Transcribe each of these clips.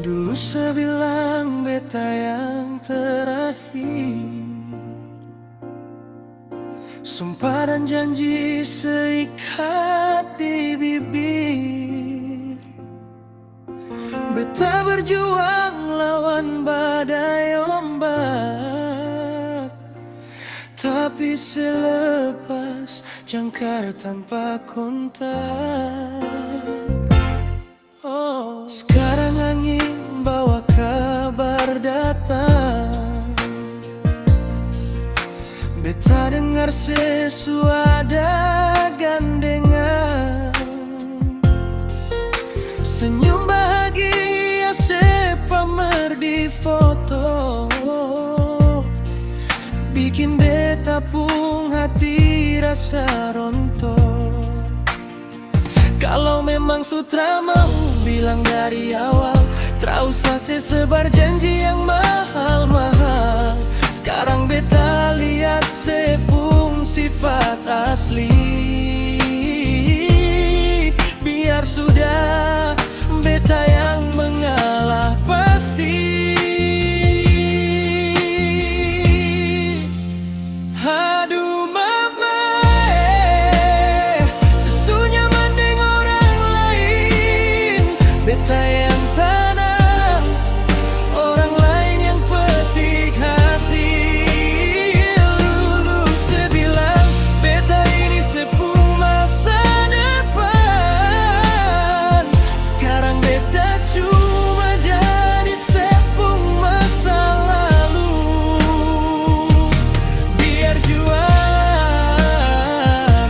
Dulu sebilang beta yang terakhir, sumpah dan janji seikat di bibir. Beta berjuang lawan badai ombak, tapi selepas jangkar tanpa kontak. Sekarang angin bawa kabar datang, beta dengar sesuada gandengan, senyum bahagia sepamer di foto, bikin beta pun hati rasa rontok. Kalau memang sutra mau bilang dari awal, tak usah sebar janji yang mahal-mahal. Sekarang beta lihat sepung sifat asli. Biar sudah beta yang mengalah pasti. Aduh mama, sesunya mending orang lain. Beta yang tanam, orang lain yang petik hasil. Dulu sebilang beta ini sepung masa depan. Sekarang beta cuma jadi sepung masa lalu. Biar jua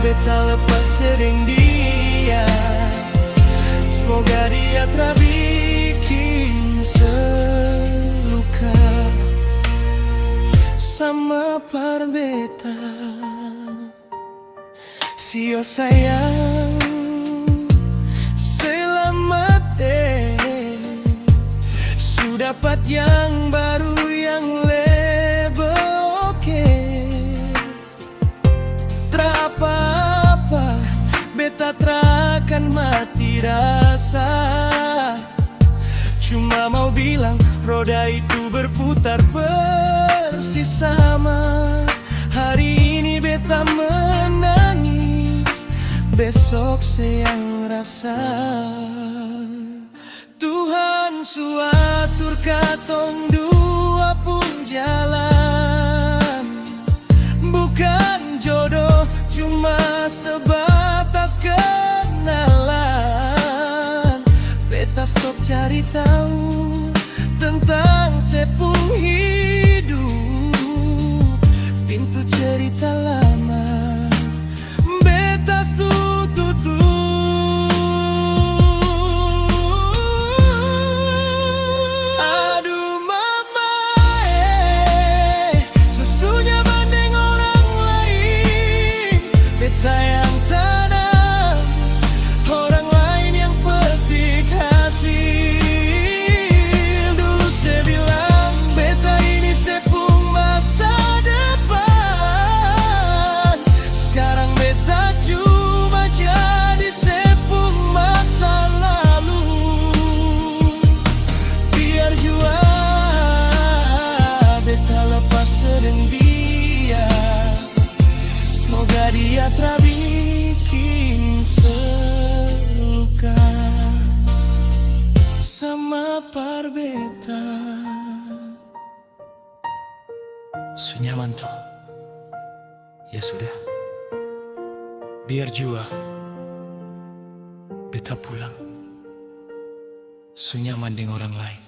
beta lepas sering dia, semoga dia tak bikin seluka sama par beta. Sio sayang, selamat deh, sudah dapat yang baru yang lebih oke. Tra apa-apa, beta trakan mati rasa. Cuma mau bilang roda itu berputar persis sama. Hari ini beta menangis, besok sayang rasa. Tuhan suatur katong dua pun jalan, bukan jodoh cuma sebatas kenalan. Beta stop cari tahu tentang sepung hidup, pintu cerita lama beta su tutup. Aduh mama, sesunya banding orang lain. Beta yang tanam, orang lain yang petik hasil. Dulu saya bilang beta ini sepung masa depan. Sekarang beta cuma jadi sepung masa lalu. Biar jua beta lepas sering dia, semoga dia tak bikin seluka sama par beta. Su nyaman toh? Ya sudah, biar jua beta pulang. Su nyaman dengan orang lain.